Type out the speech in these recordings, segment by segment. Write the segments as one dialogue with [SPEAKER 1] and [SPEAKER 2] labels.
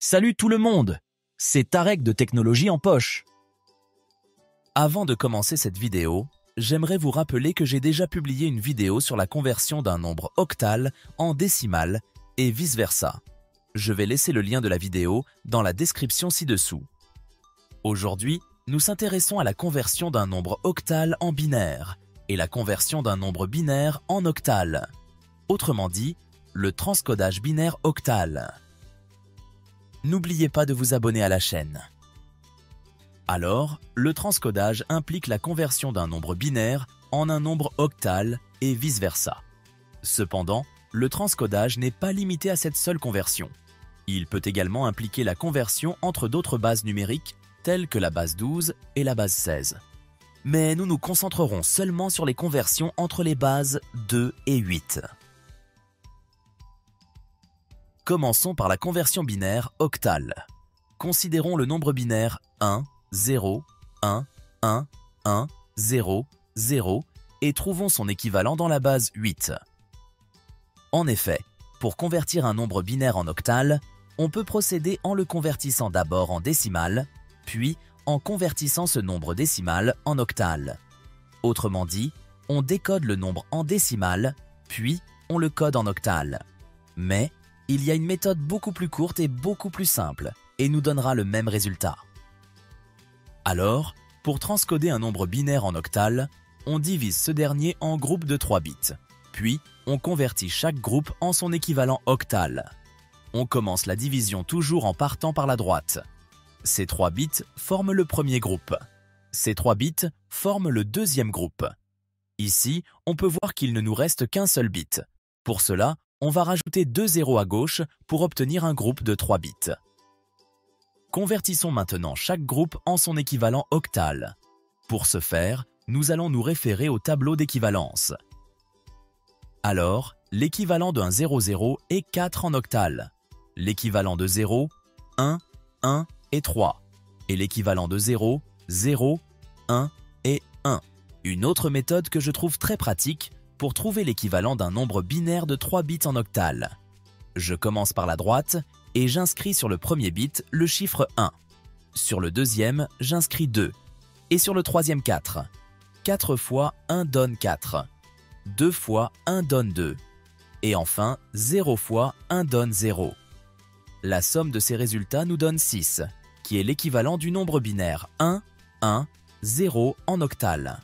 [SPEAKER 1] Salut tout le monde, c'est Tarek de Technologie en Poche. Avant de commencer cette vidéo, j'aimerais vous rappeler que j'ai déjà publié une vidéo sur la conversion d'un nombre octal en décimal et vice-versa. Je vais laisser le lien de la vidéo dans la description ci-dessous. Aujourd'hui, nous s'intéressons à la conversion d'un nombre octal en binaire et la conversion d'un nombre binaire en octal. Autrement dit, le transcodage binaire octal. N'oubliez pas de vous abonner à la chaîne. Alors, le transcodage implique la conversion d'un nombre binaire en un nombre octal et vice-versa. Cependant, le transcodage n'est pas limité à cette seule conversion. Il peut également impliquer la conversion entre d'autres bases numériques telles que la base 12 et la base 16. Mais nous nous concentrerons seulement sur les conversions entre les bases 2 et 8. Commençons par la conversion binaire octale. Considérons le nombre binaire 1, 0, 1, 1, 1, 0, 0 et trouvons son équivalent dans la base 8. En effet, pour convertir un nombre binaire en octal, on peut procéder en le convertissant d'abord en décimal, puis en convertissant ce nombre décimal en octal. Autrement dit, on décode le nombre en décimal, puis on le code en octal. Mais il y a une méthode beaucoup plus courte et beaucoup plus simple, et nous donnera le même résultat. Alors, pour transcoder un nombre binaire en octal, on divise ce dernier en groupes de 3 bits, puis on convertit chaque groupe en son équivalent octal. On commence la division toujours en partant par la droite. Ces 3 bits forment le premier groupe. Ces 3 bits forment le deuxième groupe. Ici, on peut voir qu'il ne nous reste qu'un seul bit. Pour cela, on va rajouter 2 zéros à gauche pour obtenir un groupe de 3 bits. Convertissons maintenant chaque groupe en son équivalent octal. Pour ce faire, nous allons nous référer au tableau d'équivalence. Alors, l'équivalent d'un 00 est 4 en octal. L'équivalent de 0, 1, 1 et 3. Et l'équivalent de 0, 0, 1 et 1. Une autre méthode que je trouve très pratique pour trouver l'équivalent d'un nombre binaire de 3 bits en octal. Je commence par la droite et j'inscris sur le premier bit le chiffre 1. Sur le deuxième, j'inscris 2. Et sur le troisième 4. 4 fois 1 donne 4. 2 fois 1 donne 2. Et enfin, 0 fois 1 donne 0. La somme de ces résultats nous donne 6, qui est l'équivalent du nombre binaire 1, 1, 0 en octal.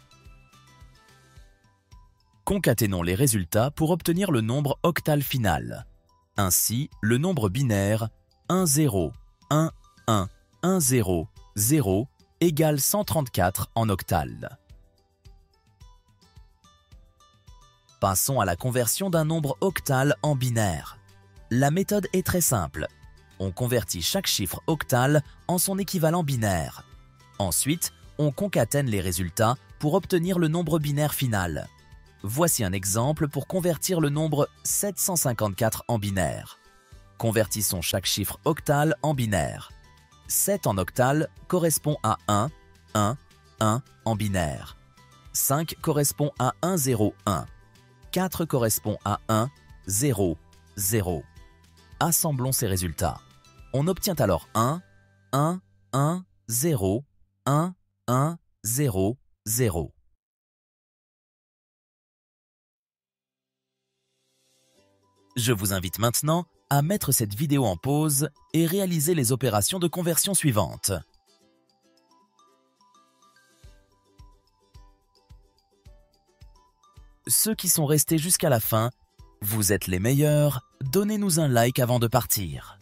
[SPEAKER 1] Concaténons les résultats pour obtenir le nombre octal final. Ainsi, le nombre binaire 1, 0, 1, 1, 1, 0, 0 égale 134 en octal. Passons à la conversion d'un nombre octal en binaire. La méthode est très simple. On convertit chaque chiffre octal en son équivalent binaire. Ensuite, on concatène les résultats pour obtenir le nombre binaire final. Voici un exemple pour convertir le nombre 754 en binaire. Convertissons chaque chiffre octal en binaire. 7 en octal correspond à 1, 1, 1 en binaire. 5 correspond à 1, 0, 1. 4 correspond à 1, 0, 0. Assemblons ces résultats. On obtient alors 1, 1, 1, 0, 1, 1, 0, 0. Je vous invite maintenant à mettre cette vidéo en pause et réaliser les opérations de conversion suivantes. Ceux qui sont restés jusqu'à la fin, vous êtes les meilleurs, donnez-nous un like avant de partir.